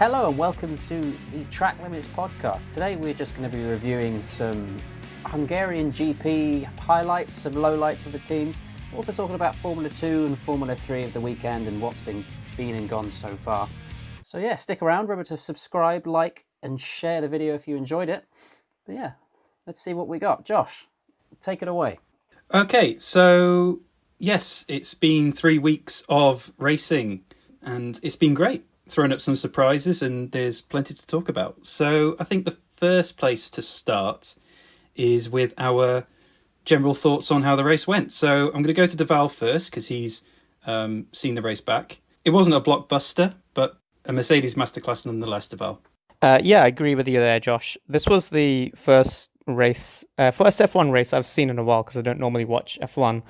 Hello and welcome to the Track Limits podcast. Today we're just going to be reviewing some Hungarian GP highlights, some lowlights of the teams. Also talking about Formula 2 and Formula 3 of the weekend and what's been and gone so far. So yeah, stick around. Remember to subscribe, like and share the video if you enjoyed it. But yeah, let's see what we got. Josh, take it away. Okay, so yes, it's been 3 weeks of racing and it's been great. Throwing up some surprises and there's plenty to talk about. So I think the first place to start is with our general thoughts on how the race went. So I'm going to go to Deval first because he's seen the race back. It wasn't a blockbuster, but a Mercedes masterclass nonetheless, Deval. Yeah, I agree with you there, Josh. This was the first F1 race I've seen in a while because I don't normally watch F1.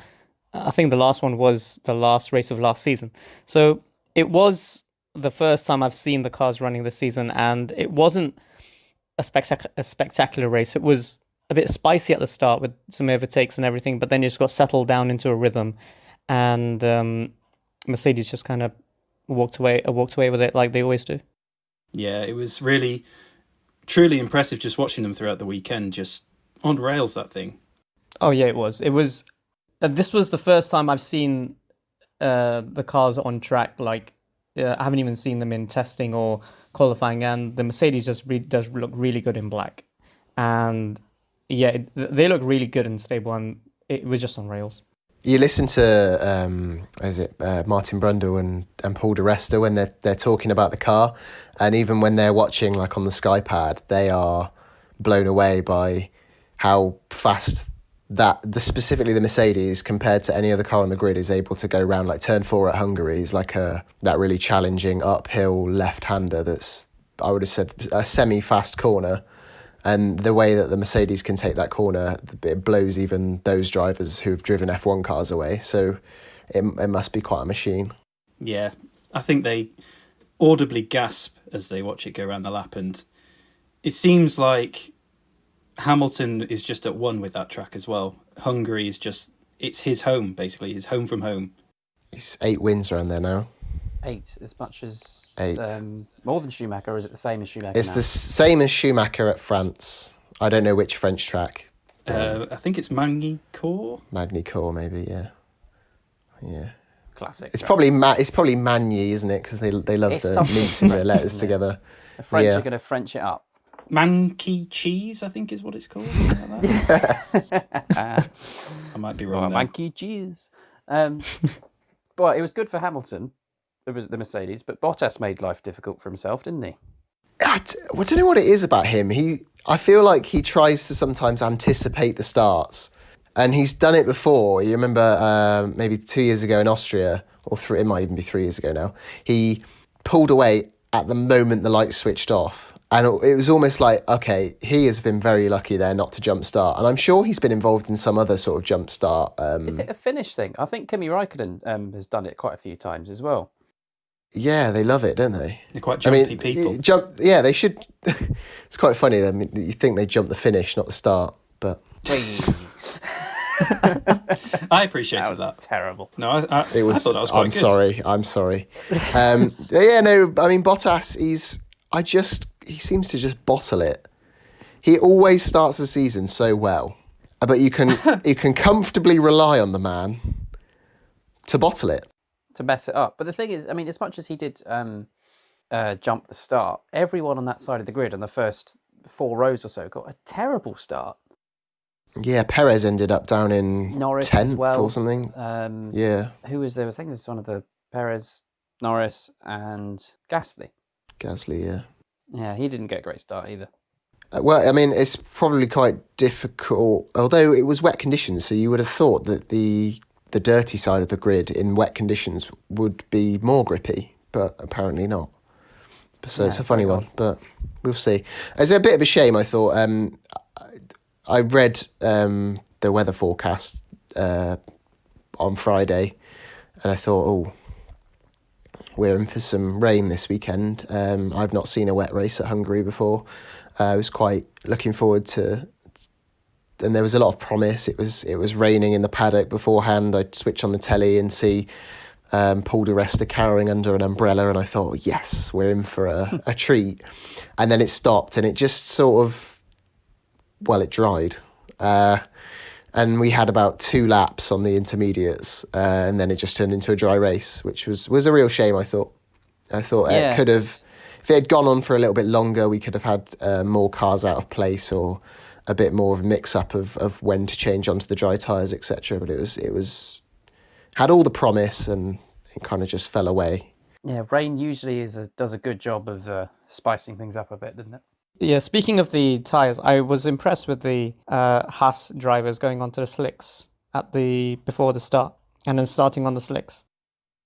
I think the last one was the last race of last season. So it was the first time I've seen the cars running this season, and it wasn't a spectacular race. It was a bit spicy at the start with some overtakes and everything, but then you just got settled down into a rhythm, and Mercedes just kind of walked away with it like they always do. Yeah, it was really, truly impressive just watching them throughout the weekend, just on rails, that thing. Oh yeah, it was. This was the first time I've seen the cars on track. I haven't even seen them in testing or qualifying, and the Mercedes just does look really good in black. And yeah, they look really good and stable, and it was just on rails. You listen to Martin Brundle and Paul di Resta when they're talking about the car, and even when they're watching like on the SkyPad, they are blown away by how fast specifically the Mercedes compared to any other car on the grid is able to go around. Like turn 4 at Hungary is like that really challenging uphill left-hander that's, I would have said, a semi-fast corner. And the way that the Mercedes can take that corner, it blows even those drivers who have driven F1 cars away. So it must be quite a machine. Yeah, I think they audibly gasp as they watch it go around the lap. And it seems like Hamilton is just at one with that track as well. Hungary is just, it's his home, basically, his home from home. It's 8 wins around there now. 8, as much as 8. More than Schumacher, or is it the same as Schumacher? It's the same as Schumacher at France. I don't know which French track. I think it's Magny-Cours. Magny-Cours, maybe, yeah. Classic. It's probably Magny, isn't it? Because they love the meats and their letters together. The French are going to French it up. Manky cheese, I think is what it's called. Like that. I might be wrong. Manky cheese. But it was good for Hamilton. It was the Mercedes, but Bottas made life difficult for himself, didn't he? I don't know what it is about him. I feel like he tries to sometimes anticipate the starts, and he's done it before. You remember maybe 2 years ago in Austria, or it might even be 3 years ago now. He pulled away at the moment the lights switched off. And it was almost like, okay, he has been very lucky there not to jump start. And I'm sure he's been involved in some other sort of jump start. Is it a Finnish thing? I think Kimi Räikkönen has done it quite a few times as well. Yeah, they love it, don't they? They're quite jumpy people. Yeah, they should. It's quite funny. I mean, you think they jump the finish, not the start, but... I appreciated that. Terrible. No, I thought that was quite good. I'm sorry. Yeah, no, I mean, Bottas, he seems to just bottle it. He always starts the season so well, but you can comfortably rely on the man to bottle it. To mess it up. But the thing is, I mean, as much as he did jump the start, everyone on that side of the grid on the first 4 rows or so got a terrible start. Yeah, Perez ended up down in Norris 10th as well. Or something. Yeah. Who was there? I think it was one of the Perez, Norris and Gasly. Gasly, yeah. Yeah, he didn't get a great start either. Well, I mean, it's probably quite difficult, although it was wet conditions, so you would have thought that the dirty side of the grid in wet conditions would be more grippy, but apparently not. So it's a funny one, but we'll see. It's a bit of a shame, I thought. I read the weather forecast on Friday, and I thought, we're in for some rain this weekend. I've not seen a wet race at Hungary before. I was quite looking forward to, and there was a lot of promise. It was raining in the paddock beforehand. I'd switch on the telly and see Paul di Resta carrying under an umbrella, and I thought, yes, we're in for a treat. And then it stopped, and it just sort of, well, it dried. And we had about 2 laps on the intermediates, and then it just turned into a dry race, which was a real shame, I thought. It could have, if it had gone on for a little bit longer, we could have had more cars out of place or a bit more of a mix-up of when to change onto the dry tyres, etc. But it was had all the promise, and it kind of just fell away. Yeah, rain usually does a good job of spicing things up a bit, doesn't it? Yeah, speaking of the tyres, I was impressed with the Haas drivers going onto the slicks before the start and then starting on the slicks.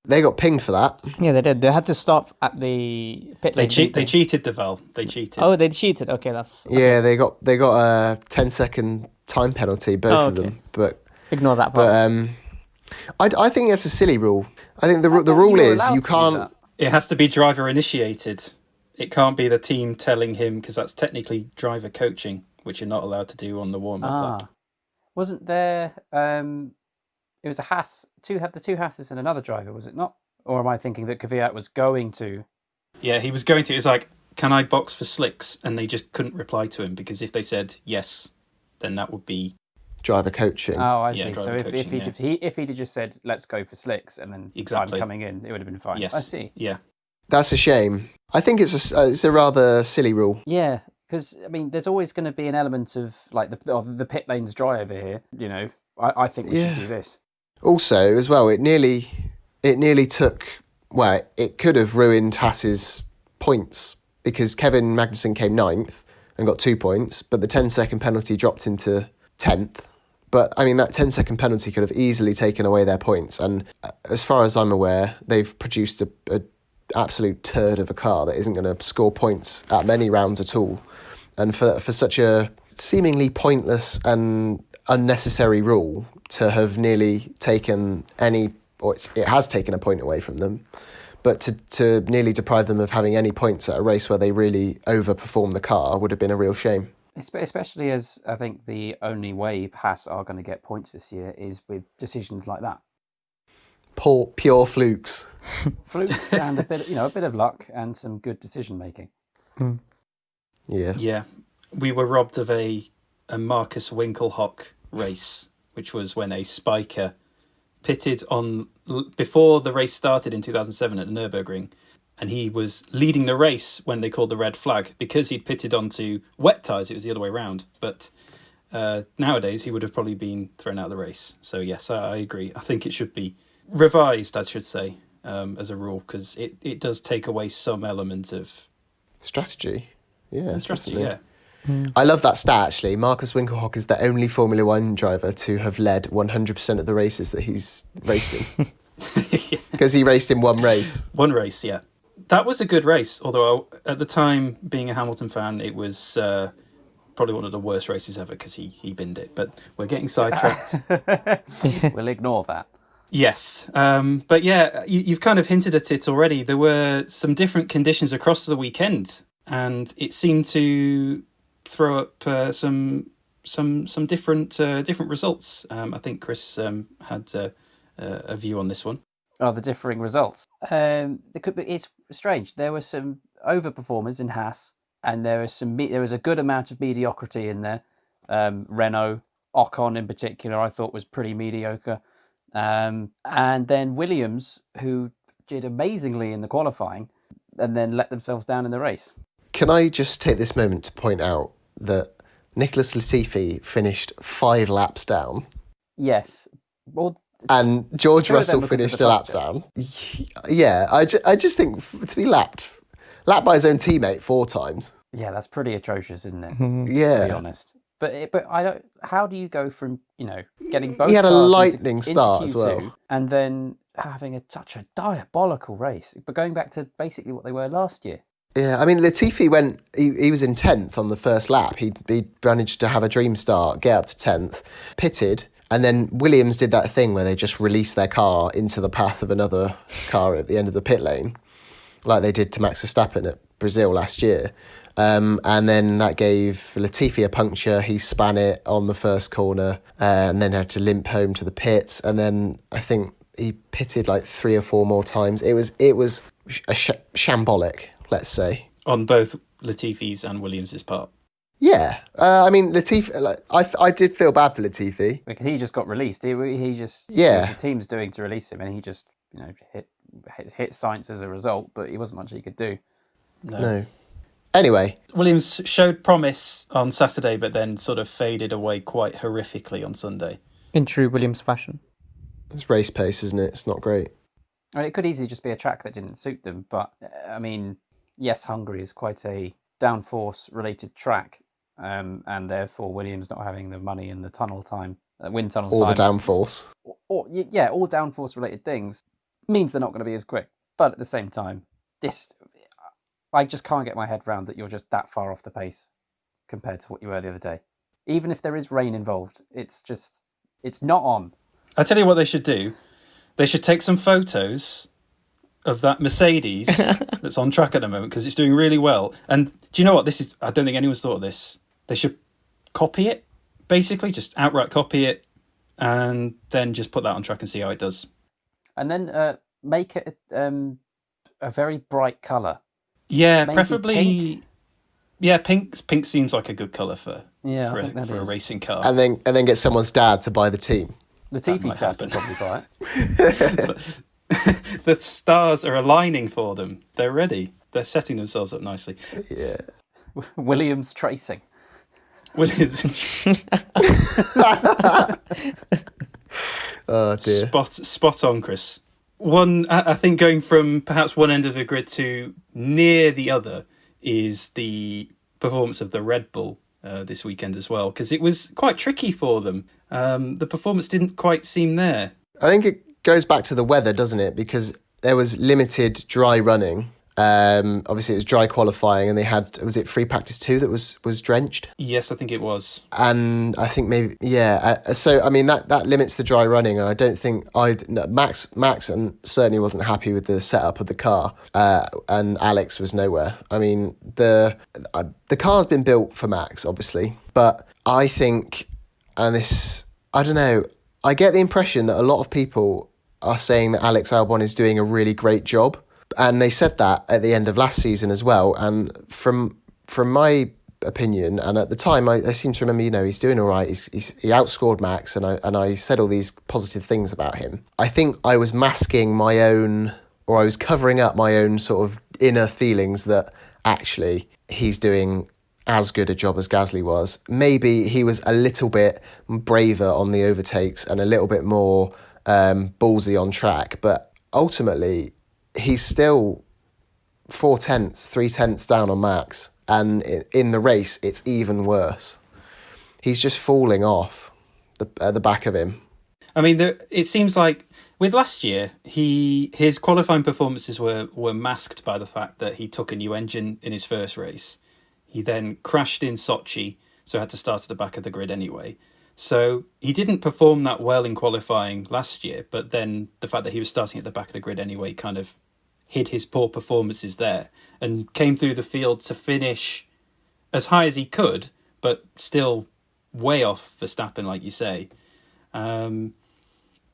They got pinged for that. Yeah, they did. They had to stop at the pit lane. They cheated, Deval. They cheated. Oh, they cheated. Okay, that's... Okay. Yeah, they got a 10-second time penalty, both of them. But ignore that part. But I think it's a silly rule. I think the rule is you can't... It has to be driver initiated. It can't be the team telling him, because that's technically driver coaching, which you're not allowed to do on the warm-up lap. Wasn't there... It was a Haas, the 2 Haas's and another driver, was it not? Or am I thinking that Kvyat was going to? Yeah, he was going to. It's like, can I box for slicks? And they just couldn't reply to him, because if they said yes, then that would be... driver coaching. Oh, I see. Yeah, So if he'd just said, let's go for slicks, and then I'm coming in, it would have been fine. Yes. I see. Yeah. That's a shame. I think it's a rather silly rule. Yeah, because, I mean, there's always going to be an element of, like, the pit lane's dry over here, you know. I think we should do this. Also, as well, it nearly took... Well, it could have ruined Haas's points, because Kevin Magnussen came 9th and got 2 points, but the 10-second penalty dropped into 10th. But, I mean, that 10-second penalty could have easily taken away their points. And as far as I'm aware, they've produced a absolute turd of a car that isn't going to score points at many rounds at all. And for such a seemingly pointless and unnecessary rule to have nearly taken it has taken a point away from them, but to nearly deprive them of having any points at a race where they really overperformed the car would have been a real shame. Especially as I think the only way Haas are going to get points this year is with decisions like that. Pure flukes. Flukes and a bit of luck and some good decision making. Yeah. Yeah. We were robbed of a Marcus Winkelhock race, which was when a spiker pitted on before the race started in 2007 at the Nürburgring, and he was leading the race when they called the red flag because he'd pitted onto wet tyres. It was the other way around, but nowadays he would have probably been thrown out of the race. So yes, I agree. I think it should be revised, I should say, as a rule, because it does take away some element of strategy. Yeah, strategy. definitely. Yeah. I love that stat, actually. Marcus Winkelhock is the only Formula One driver to have led 100% of the races that he's raced in. Because he raced in one race. One race, yeah. That was a good race, although at the time, being a Hamilton fan, it was probably one of the worst races ever because he binned it. But we're getting sidetracked. We'll ignore that. Yes. But yeah, you've kind of hinted at it already. There were some different conditions across the weekend, and it seemed to throw up some different results. I think Chris had a view on this one. Oh, the differing results. It's strange. There were some overperformers in Haas, and there was a good amount of mediocrity in there. Renault, Ocon in particular, I thought was pretty mediocre. And then Williams, who did amazingly in the qualifying, and then let themselves down in the race. Can I just take this moment to point out that Nicholas Latifi finished 5 laps down? Yes. Well, and George Russell finished a lap down. Yeah, I just think to be lapped by his own teammate 4 times. Yeah, that's pretty atrocious, isn't it? Yeah. To be honest. But I don't. How do you go from getting both? He had a cars lightning into start Q2 as well, and then having such a diabolical race. But going back to basically what they were last year. Yeah, I mean, Latifi went. He was in 10th on the first lap. He managed to have a dream start, get up to 10th, pitted, and then Williams did that thing where they just released their car into the path of another car at the end of the pit lane, like they did to Max Verstappen at Brazil last year. And then that gave Latifi a puncture. He span it on the first corner and then had to limp home to the pits. And then I think he pitted like 3 or 4 more times. It was shambolic, let's say. On both Latifi's and Williams' part. Yeah, I mean Latifi. Like, I did feel bad for Latifi because he just got released. He just Yeah. the team's doing to release him, and he just hit Sainz as a result. But he wasn't much he could do. No. Anyway, Williams showed promise on Saturday, but then sort of faded away quite horrifically on Sunday. In true Williams fashion. it's race pace, isn't it? It's not great. I mean, it could easily just be a track that didn't suit them. But I mean, yes, Hungary is quite a downforce related track. And therefore Williams not having the money and the tunnel time, wind tunnel All time, the downforce. all downforce related things means they're not going to be as quick. But at the same time, I just can't get my head around that you're just that far off the pace compared to what you were the other day. Even if there is rain involved, it's not on. I tell you what they should do. They should take some photos of that Mercedes that's on track at the moment because it's doing really well. And do you know what? I don't think anyone's thought of this. They should copy it, basically, just outright copy it, and then just put that on track and see how it does. And then make it a very bright colour. Yeah, Maybe preferably. pink? Yeah, pink seems like a good colour for a racing car. And then get someone's dad to buy the team. Latifi's dad could probably buy it. The stars are aligning for them. They're ready. They're setting themselves up nicely. Yeah. Williams Tracing. Oh dear. Spot on, Chris. I think going from perhaps one end of the grid to near the other is the performance of the Red Bull this weekend as well, because it was quite tricky for them. The performance didn't quite seem there. I think it goes back to the weather, doesn't it? Because there was limited dry running. Obviously, it was dry qualifying, and they had, was it free practice 2 that was drenched? Yes, I think it was. And I think maybe, so, I mean, that limits the dry running, and I don't think Max and certainly wasn't happy with the setup of the car, and Alex was nowhere. I mean, the car's been built for Max, obviously, but I think, and this, I don't know, I get the impression that a lot of people are saying that Alex Albon is doing a really great job. And they said that at the end of last season as well. And from my opinion, and at the time, I seem to remember, he's doing all right. He outscored Max, and I said all these positive things about him. I think I was masking my own, or I was covering up my own sort of inner feelings that actually he's doing as good a job as Gasly was. Maybe he was a little bit braver on the overtakes and a little bit more ballsy on track, but ultimately he's still 3/10 down on Max, and in the race it's even worse. He's just falling off the back of him. I mean, it seems like with last year, his qualifying performances were masked by the fact that he took a new engine in his first race. He then crashed in Sochi, so had to start at the back of the grid anyway. So he didn't perform that well in qualifying last year, but then the fact that he was starting at the back of the grid anyway kind of hid his poor performances there, and came through the field to finish as high as he could, but still way off Verstappen, like you say. And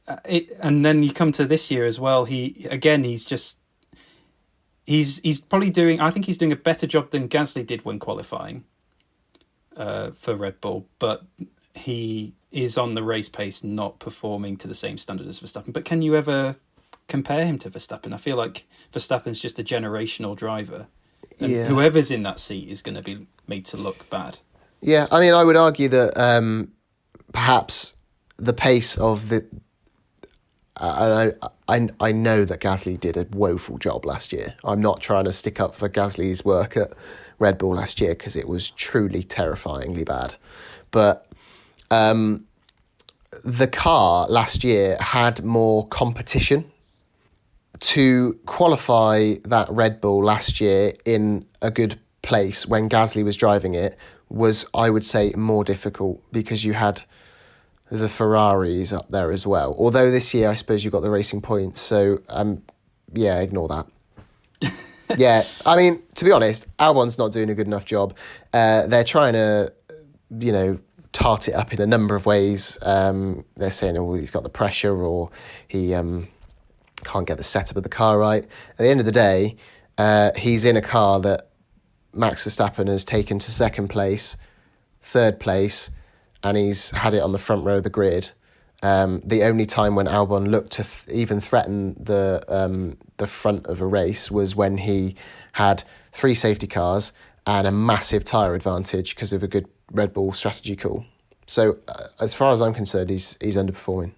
then you come to this year as well. He's probably doing, I think he's doing a better job than Gasly did when qualifying for Red Bull, but he is on the race pace not performing to the same standard as Verstappen. But can you ever compare him to Verstappen? I feel like Verstappen's just a generational driver, and whoever's in that seat is going to be made to look bad. Yeah, I mean, I would argue that perhaps the pace of the... I know that Gasly did a woeful job last year. I'm not trying to stick up for Gasly's work at Red Bull last year, because it was truly terrifyingly bad. But the car last year had more competition. To qualify that Red Bull last year in a good place when Gasly was driving it was, I would say, more difficult, because you had the Ferraris up there as well. Although this year, I suppose you got the racing points. So, ignore that. Yeah, I mean, to be honest, Albon's not doing a good enough job. They're trying to, tart it up in a number of ways. They're saying, oh, he's got the pressure, or he can't get the setup of the car right. At the end of the day, he's in a car that Max Verstappen has taken to second place, third place, and he's had it on the front row of the grid. The only time when Albon looked to even threaten the front of a race was when he had 3 safety cars and a massive tyre advantage because of a good Red Bull strategy call. So as far as I'm concerned, he's underperforming.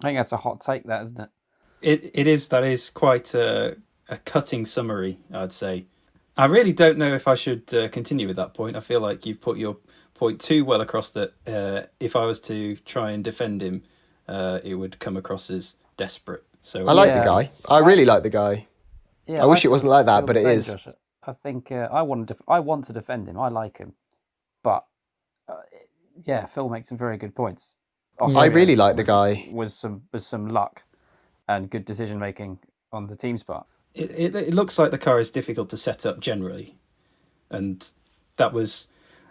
I think that's a hot take, that, isn't it? It is. That is quite a cutting summary, I'd say. I really don't know if I should continue with that point. I feel like you've put your point too well across that if I was to try and defend him, it would come across as desperate. So I like the guy. I really like the guy. Yeah, I wish it wasn't like that, but it is. Josh. I think I want to defend him. I like him, but Phil makes some very good points. I really like the guy. Was some luck and good decision making on the team's part. It looks like the car is difficult to set up generally, and that was,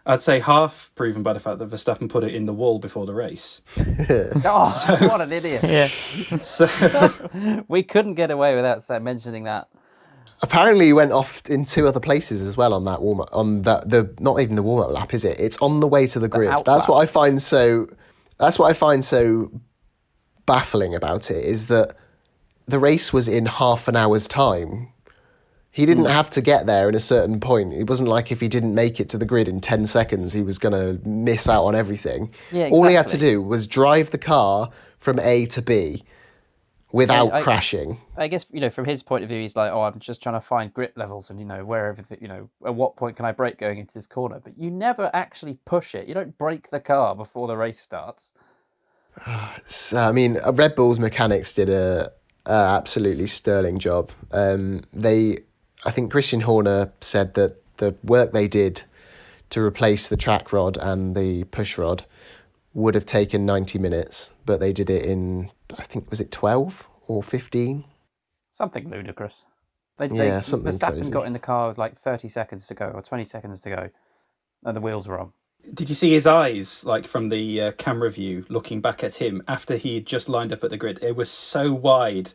I'd say, half proven by the fact that Verstappen put it in the wall before the race. What an idiot! Yeah. So We couldn't get away without mentioning that. Apparently, he went off in 2 other places as well on that warm up. On the not even the warm up lap, is it? It's on the way to the grid. That's what I find so baffling about it, is that the race was in half an hour's time. He didn't have to get there in a certain point. It wasn't like if he didn't make it to the grid in 10 seconds, he was going to miss out on everything. Yeah, exactly. All he had to do was drive the car from A to B without crashing. I guess, from his point of view, he's like, I'm just trying to find grip levels and, where everything, at what point can I brake going into this corner? But you never actually push it. You don't brake the car before the race starts. So, I mean, Red Bull's mechanics did a absolutely sterling job. I think Christian Horner said that the work they did to replace the track rod and the push rod would have taken 90 minutes, but they did it in, I think, was it 12 or 15? Something ludicrous. Something Verstappen crazy. got in the car with like 30 seconds to go or 20 seconds to go, and the wheels were on. did you see his eyes, like from the camera view, looking back at him after he had just lined up at the grid? It was so wide.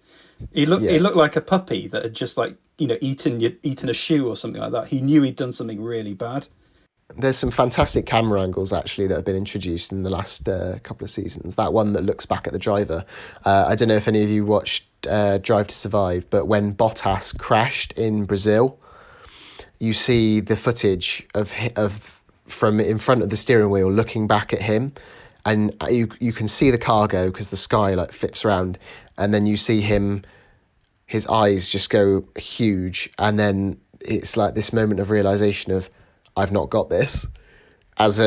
He looked like a puppy that had just eaten a shoe or something like that. He knew he'd done something really bad. There's some fantastic camera angles actually that have been introduced in the last couple of seasons. That one that looks back at the driver. I don't know if any of you watched Drive to Survive, but when Bottas crashed in Brazil, you see the footage of from in front of the steering wheel looking back at him, and you can see the car go because the sky flips around, and then you see his eyes just go huge, and then it's like this moment of realization of, I've not got this. As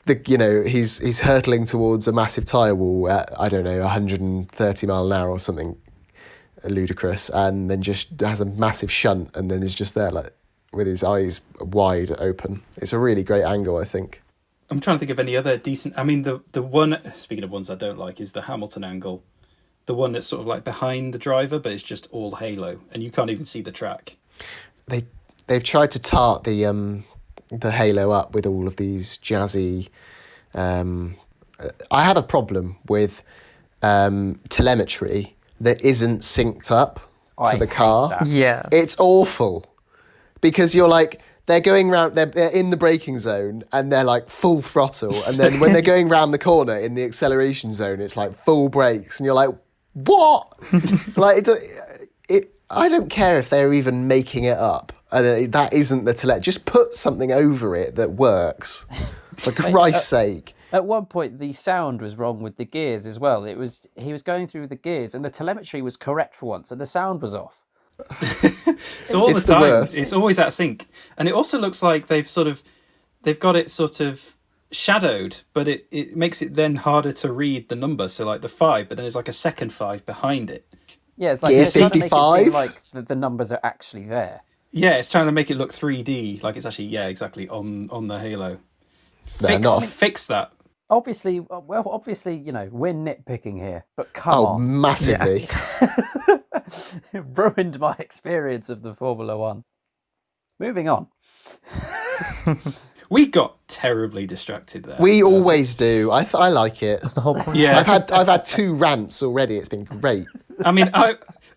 he's hurtling towards a massive tyre wall at, 130 mile an hour or something ludicrous, and then just has a massive shunt, and then is just there with his eyes wide open. It's a really great angle, I think. I'm trying to think of any other decent. I mean, the one, speaking of ones I don't like, is the Hamilton angle, the one that's sort of behind the driver, but it's just all halo, and you can't even see the track. They've tried to tart the halo up with all of these jazzy. I have a problem with telemetry that isn't synced up to the car. Yeah, it's awful because you're they're going round. They're in the braking zone and they're full throttle, and then when they're going round the corner in the acceleration zone, it's full brakes, and you're like, what? I don't care if they're even making it up. That isn't the telemetry. Just put something over it that works. For Christ's sake. At one point, the sound was wrong with the gears as well. He was going through the gears, and the telemetry was correct for once, and the sound was off. So all the time, it's always out of sync, and it also looks like they've got it sort of shadowed, but it makes it then harder to read the number. So the 5, but then there's a second 5 behind it. Yeah, it's Gear trying to make it 55? seem like the numbers are actually there. Yeah, it's trying to make it look 3D, like it's actually exactly on the halo. Fix that. Obviously, we're nitpicking here, but come on. Massively. It ruined my experience of the Formula One. Moving on. We got terribly distracted there. We always do. I like it. That's the whole point. Yeah. I've had 2 rants already. It's been great. I mean,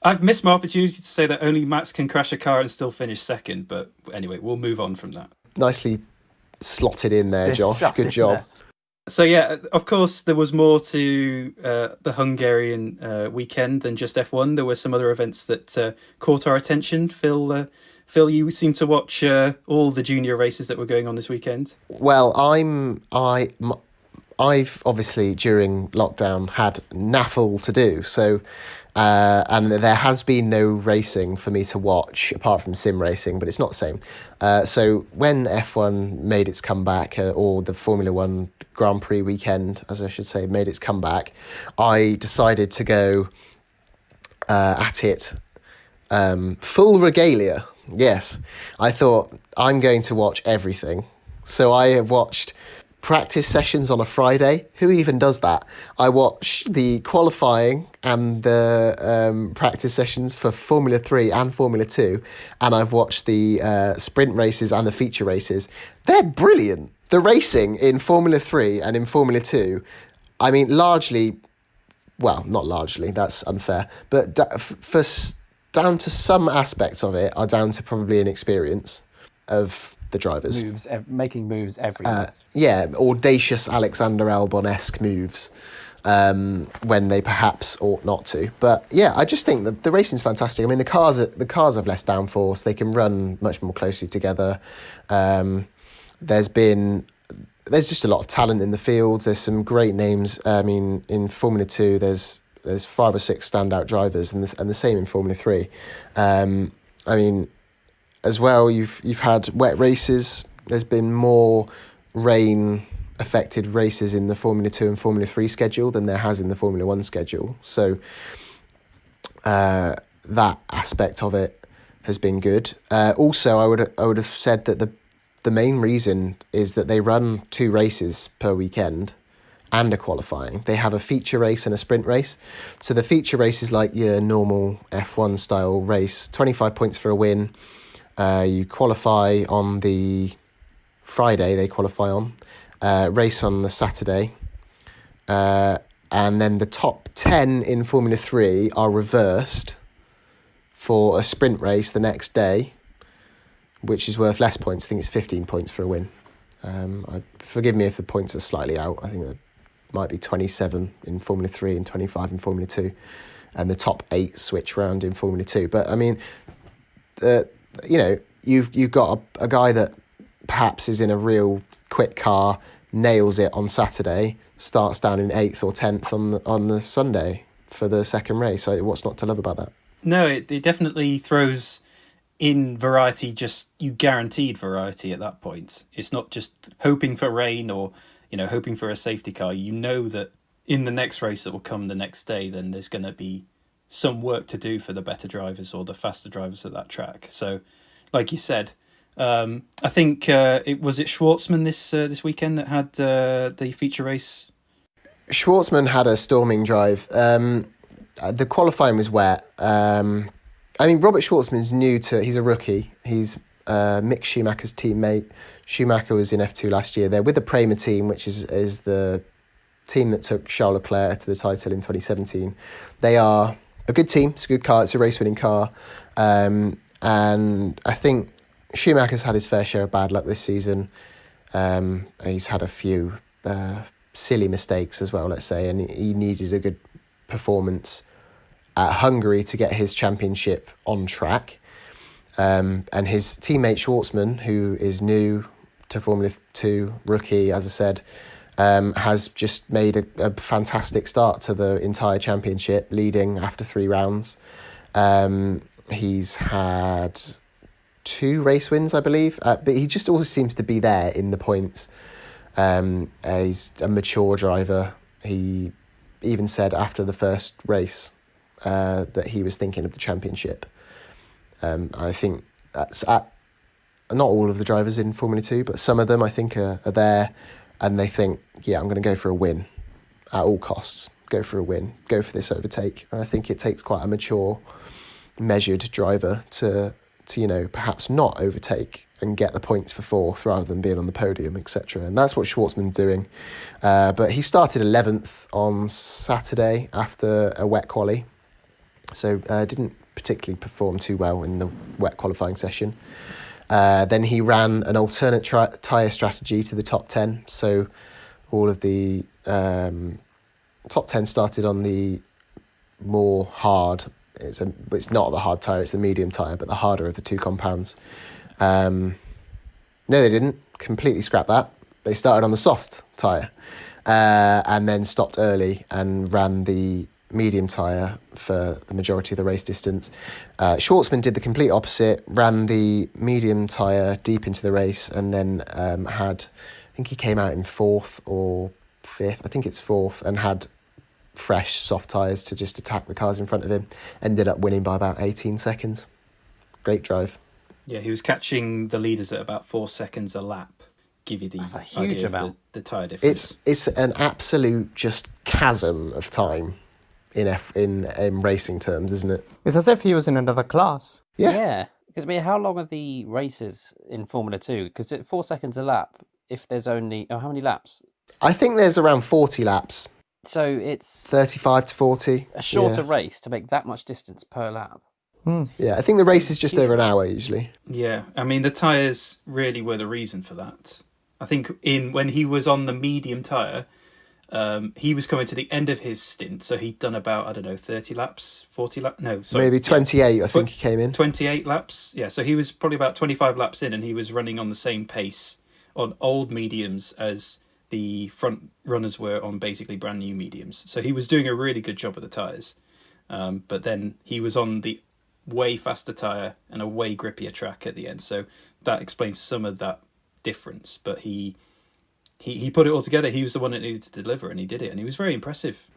I've missed my opportunity to say that only Max can crash a car and still finish second. But anyway, we'll move on from that. Nicely slotted in there, Josh. Good job. So yeah, of course, there was more to the Hungarian weekend than just F1. There were some other events that caught our attention. Phil, you seem to watch all the junior races that were going on this weekend. Well, I've obviously during lockdown had naffle to do, so and there has been no racing for me to watch apart from sim racing, but it's not the same. So when F1 made its comeback, or the Formula One Grand Prix weekend, as I should say, made its comeback, I decided to go at it full regalia. Yes, I thought I'm going to watch everything. So I have watched practice sessions on a Friday. Who even does that? I watch the qualifying and the practice sessions for Formula 3 and Formula 2, and I've watched the sprint races and the feature races. They're brilliant. The racing in Formula 3 and in Formula 2, I mean, largely, well, not largely, that's unfair, but down to some aspects of it are down to probably an experience of the drivers. Making moves everywhere. Yeah, audacious Alexander Albon-esque moves when they perhaps ought not to. But yeah, I just think the racing's fantastic. I mean, the cars have less downforce. They can run much more closely together. There's just a lot of talent in the fields. There's some great names. I mean, in Formula 2, there's 5 or 6 standout drivers, and the same in Formula 3. I mean, as well, you've had wet races. There's been more rain-affected races in the Formula 2 and Formula 3 schedule than there has in the Formula 1 schedule. So that aspect of it has been good. Also, I would have said that the main reason is that they run 2 races per weekend and a qualifying. They have a feature race and a sprint race. So the feature race is like your normal F1 style race, 25 points for a win. You qualify on the Friday, they qualify on, race on the Saturday, and then the top 10 in Formula 3 are reversed for a sprint race the next day, which is worth less points. I think it's 15 points for a win. Forgive me if the points are slightly out. I think there might be 27 in Formula 3 and 25 in Formula 2, and the top 8 switch round in Formula 2. But I mean, you've got a guy that perhaps is in a real quick car, nails it on Saturday, starts down in 8th or 10th on the Sunday for the second race. So what's not to love about that? No, it definitely throws in variety, just you guaranteed variety at that point. It's not just hoping for rain or hoping for a safety car. You know that in the next race that will come the next day, then there's going to be some work to do for the better drivers or the faster drivers at that track. So, like you said, I think it was Schwartzman this weekend that had the feature race. Schwartzman had a storming drive. The qualifying was wet. I mean, Robert Schwartzman's he's a rookie. He's Mick Schumacher's teammate. Schumacher was in F2 last year. They're with the Prema team, which is the team that took Charles Leclerc to the title in 2017. They are a good team. It's a good car. It's a race-winning car. And I think Schumacher's had his fair share of bad luck this season. He's had a few silly mistakes as well, let's say, and he needed a good performance at Hungary to get his championship on track. And his teammate Schwartzman, who is new to Formula 2, rookie, as I said, has just made a fantastic start to the entire championship, leading after 3 rounds. He's had 2 race wins, I believe, but he just always seems to be there in the points. He's a mature driver. He even said after the first race that he was thinking of the championship. I think that's not all of the drivers in Formula 2, but some of them I think are there, and they think, yeah, I'm going to go for a win at all costs. Go for a win. Go for this overtake. And I think it takes quite a mature, measured driver to perhaps not overtake and get the points for fourth rather than being on the podium, etc. And that's what Schwartzman's doing. But he started 11th on Saturday after a wet quali, so didn't particularly perform too well in the wet qualifying session. Then he ran an alternate tyre strategy to the top 10, so all of the top 10 started on the more hard. It's not the hard tyre, it's the medium tyre, but the harder of the two compounds. No, they didn't. Completely scrap that. They started on the soft tyre and then stopped early and ran the medium tyre for the majority of the race distance. Schwartzman did the complete opposite, ran the medium tyre deep into the race and then I think he came out in fourth or fifth, I think it's fourth, and had fresh soft tyres to just attack the cars in front of him. Ended up winning by about 18 seconds. Great drive. Yeah, he was catching the leaders at about 4 seconds a lap. Give you That's a huge idea amount. of the tyre difference. It's an absolute just chasm of time in racing terms, isn't it? It's as if he was in another class. Yeah. Because I mean, how long are the races in Formula 2? Because at 4 seconds a lap, if there's only how many laps? I think there's around 40 laps. So it's 35 to 40. a shorter race to make that much distance per lap. Yeah, I think the race is just over an hour usually. Yeah, I mean, the tyres really were the reason for that. I think when he was on the medium tyre, he was coming to the end of his stint, so he'd done about, 30 laps, 40 laps, no, sorry. Maybe 28, I think he came in. 28 laps, yeah, so he was probably about 25 laps in, and he was running on the same pace on old mediums as the front runners were on basically brand new mediums. So he was doing a really good job with the tyres. But then he was on the way faster tyre and a way grippier track at the end. So that explains some of that difference. But he put it all together. He was the one that needed to deliver, and he did it. And he was very impressive.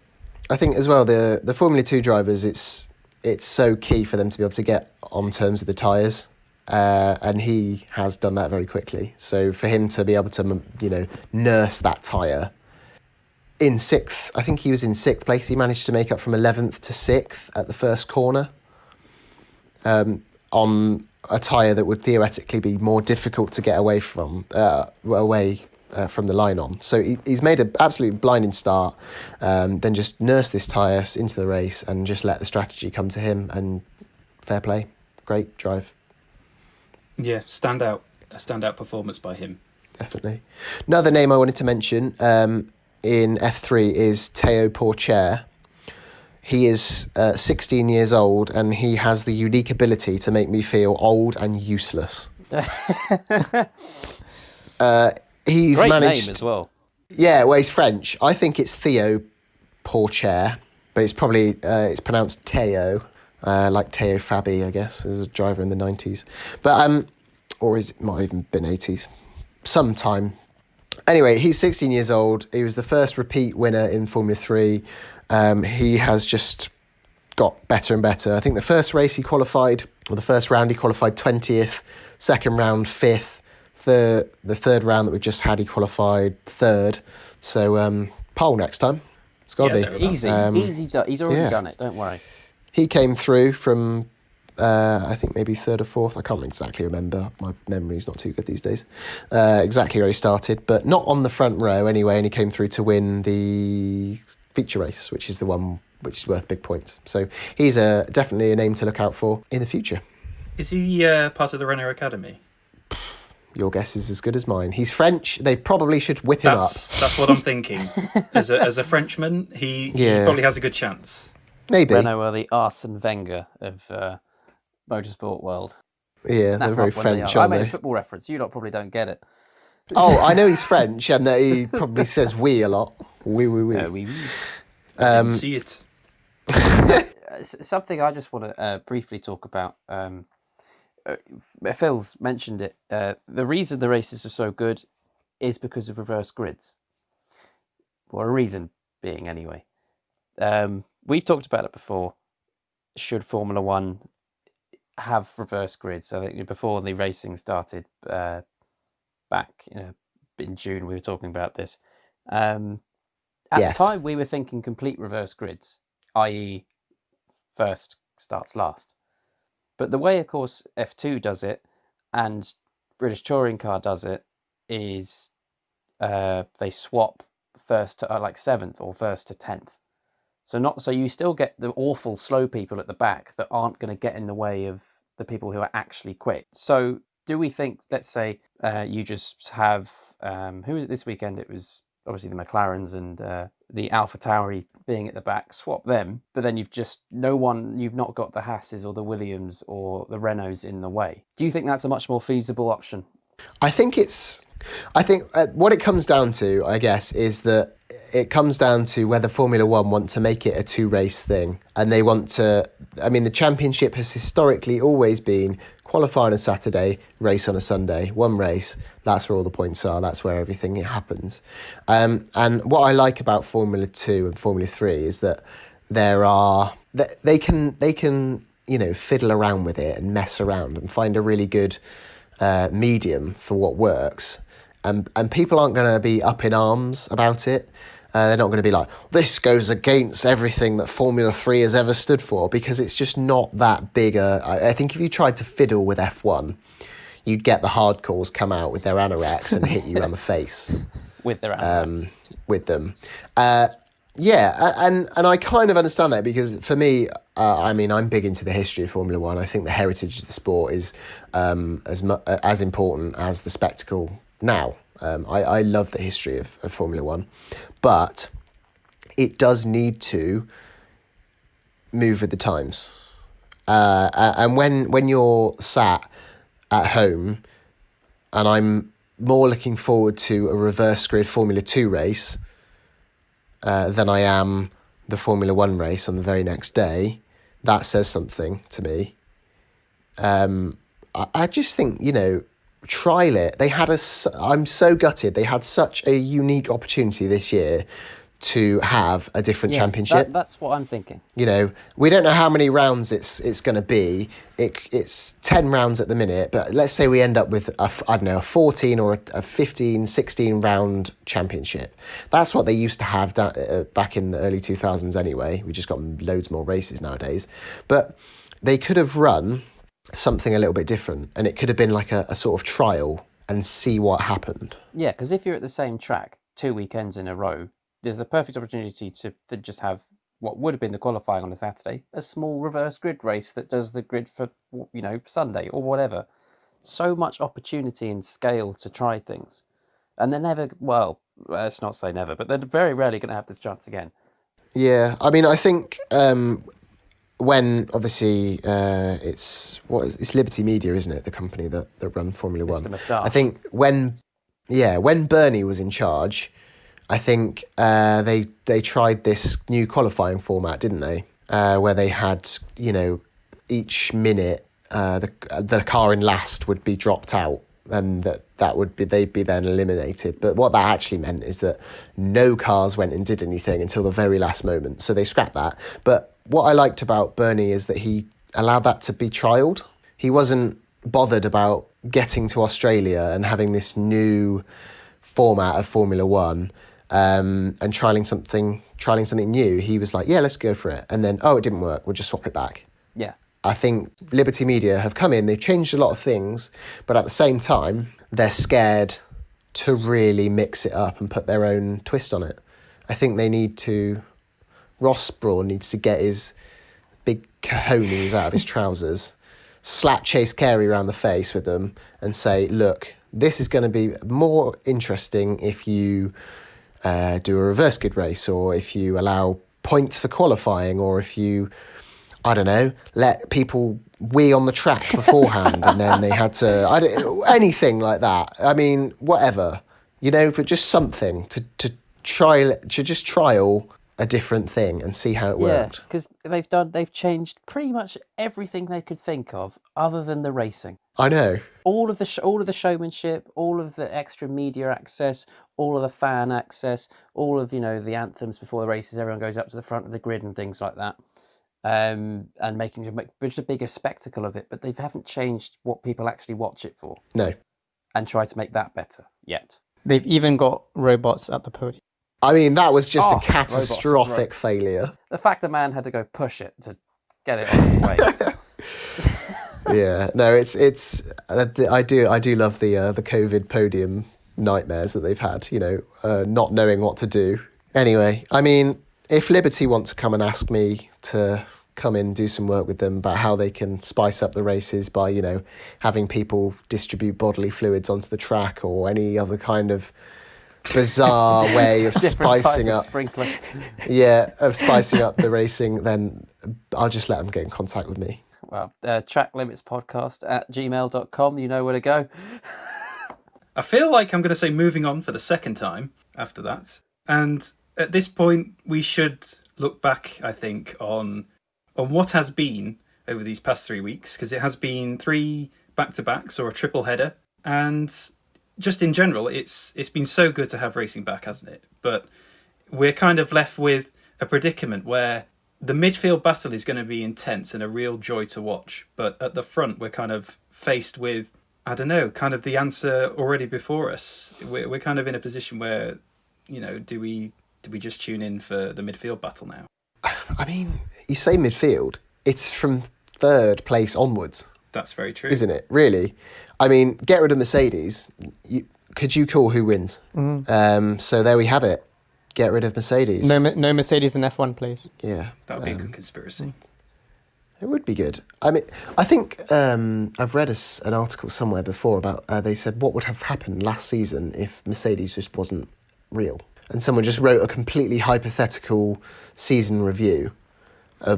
I think as well, the Formula 2 drivers, it's so key for them to be able to get on terms with the tyres. And he has done that very quickly. So for him to be able to, nurse that tyre in sixth, I think he was in sixth place. He managed to make up from 11th to sixth at the first corner on a tyre that would theoretically be more difficult to get away from the line on. So he's made an absolutely blinding start, then just nursed this tyre into the race and just let the strategy come to him, and fair play. Great drive. Yeah, a standout performance by him. Definitely. Another name I wanted to mention in F3 is Théo Pourchaire. He is 16 years old, and he has the unique ability to make me feel old and useless. He's Great managed name as well. Yeah, well, he's French. I think it's Théo Pourchaire, but it's probably it's pronounced Théo. Like Teo Fabi, I guess, as a driver in the 90s. But, or it might have even been 80s. Sometime. Anyway, he's 16 years old. He was the first repeat winner in Formula 3. He has just got better and better. I think the first race he qualified, or the first round he qualified 20th, second round 5th, the third round that we just had he qualified 3rd. So pole next time. It's got to be. Easy. He's already done it, don't worry. He came through from, I think maybe 3rd or 4th. I can't exactly remember. My memory's not too good these days. Exactly where he started, but not on the front row anyway. And he came through to win the feature race, which is the one which is worth big points. So he's definitely a name to look out for in the future. Is he part of the Renault Academy? Your guess is as good as mine. He's French. They probably should whip him up. That's what I'm thinking. As a Frenchman, he probably has a good chance. Maybe. Renault are the Arsene Wenger of motorsport world. Yeah, Snap they're very up when they French, are. I aren't made they? a football reference. You lot probably don't get it. Oh, I know he's French, and that he probably says "we" a lot. Oui, oui, oui. Oui, oui. I didn't see it. Something I just want to briefly talk about. Phil's mentioned it. The reason the races are so good is because of reverse grids. Or a reason being, anyway. We've talked about it before. Should Formula One have reverse grids? I think before the racing started back in June, we were talking about this. At the time, we were thinking complete reverse grids, i.e. first starts last. But the way, of course, F2 does it, and British Touring Car does it is they swap first to like 7th or first to 10th. So you still get the awful slow people at the back that aren't going to get in the way of the people who are actually quick. So do we think, let's say you just have, who was it this weekend? It was obviously the McLarens and the AlphaTauri being at the back, swap them, but then you've not got the Hasses or the Williams or the Renaults in the way. Do you think that's a much more feasible option? I think what it comes down to, I guess, is that it comes down to whether Formula One want to make it a 2-race thing. And they want to, the championship has historically always been qualify on a Saturday, race on a Sunday, one race. That's where all the points are. That's where everything happens. And what I like about Formula 2 and Formula 3 is that they can fiddle around with it and mess around and find a really good medium for what works. And people aren't going to be up in arms about it. They're not going to be like, this goes against everything that Formula 3 has ever stood for, because it's just not that big. I think if you tried to fiddle with F1, you'd get the hardcores come out with their anoraks and hit you around the face. With their anorak. With them. And I kind of understand that, because for me, I'm big into the history of Formula One. I think the heritage of the sport is as important as the spectacle now. I love the history of Formula One, but it does need to move with the times. And when you're sat at home, and I'm more looking forward to a reverse grid Formula 2 race than I am the Formula 1 race on the very next day, that says something to me. I just think, trial it. I'm so gutted. They had such a unique opportunity this year to have a different championship. That's what I'm thinking. We don't know how many rounds it's going to be. It's 10 rounds at the minute, but let's say we end up with a 14 or a 15, 16 round championship. That's what they used to have back in the early 2000s anyway. We just got loads more races nowadays. But they could have run something a little bit different, and it could have been like a sort of trial and see what happened. Yeah, because if you're at the same track 2 weekends in a row, there's a perfect opportunity to just have what would have been the qualifying on a Saturday, a small reverse grid race that does the grid for, Sunday or whatever. So much opportunity and scale to try things. And they're never, well, let's not say never, but they're very rarely going to have this chance again. Yeah, I think when obviously it's Liberty Media, isn't it, the company that run Formula One? Mr. Moustache. I think when Bernie was in charge, I think they tried this new qualifying format, didn't they? Where they had, each minute the car in last would be dropped out, and they'd be then eliminated. But what that actually meant is that no cars went and did anything until the very last moment. So they scrapped that. But what I liked about Bernie is that he allowed that to be trialled. He wasn't bothered about getting to Australia and having this new format of Formula One and trialling something new. He was like, yeah, let's go for it. And then, it didn't work. We'll just swap it back. Yeah. I think Liberty Media have come in, they've changed a lot of things, but at the same time, they're scared to really mix it up and put their own twist on it. I think they need to... Ross Brawn needs to get his big cojones out of his trousers, slap Chase Carey around the face with them and say, look, this is going to be more interesting if you do a reverse grid race, or if you allow points for qualifying, or if you, let people wee on the track beforehand and then they had to, anything like that. Whatever, but just something to trial a different thing and see how it worked. Yeah, because they've changed pretty much everything they could think of other than the racing. I know. All of the showmanship, all of the extra media access, all of the fan access, all of the anthems before the races. Everyone goes up to the front of the grid and things like that, and make just a bigger spectacle of it. But they haven't changed what people actually watch it for. No. And try to make that better yet. They've even got robots at the podium. That was just a catastrophic failure. The fact a man had to go push it to get it on its way. Yeah, no, it's I do love the COVID podium nightmares that they've had. Not knowing what to do. Anyway, I mean, if Liberty want to come and ask me to come in and do some work with them about how they can spice up the races by having people distribute bodily fluids onto the track or any other kind of bizarre way of Different spicing type of up sprinkler. of spicing up the racing, then I'll just let them get in contact with me. Well, tracklimitspodcast@gmail.com. You know where to go. I feel like I'm going to say moving on for the second time after that. And at this point, we should look back, I think, on what has been over these past 3 weeks, because it has been 3 back-to-backs or a triple header. And just in general, it's been so good to have racing back, hasn't it? But we're kind of left with a predicament where the midfield battle is going to be intense and a real joy to watch. But at the front, we're kind of faced with, I don't know, kind of the answer already before us. We're kind of in a position where, do we just tune in for the midfield battle now? I mean, you say midfield, it's from third place onwards. That's very true. Isn't it? Really? I mean, get rid of Mercedes. Could you call who wins? So there we have it. Get rid of Mercedes. No Mercedes in F1, please. Yeah. That would be a good conspiracy. It would be good. I mean, I think I've read an article somewhere before about, they said, what would have happened last season if Mercedes just wasn't real? And someone just wrote a completely hypothetical season review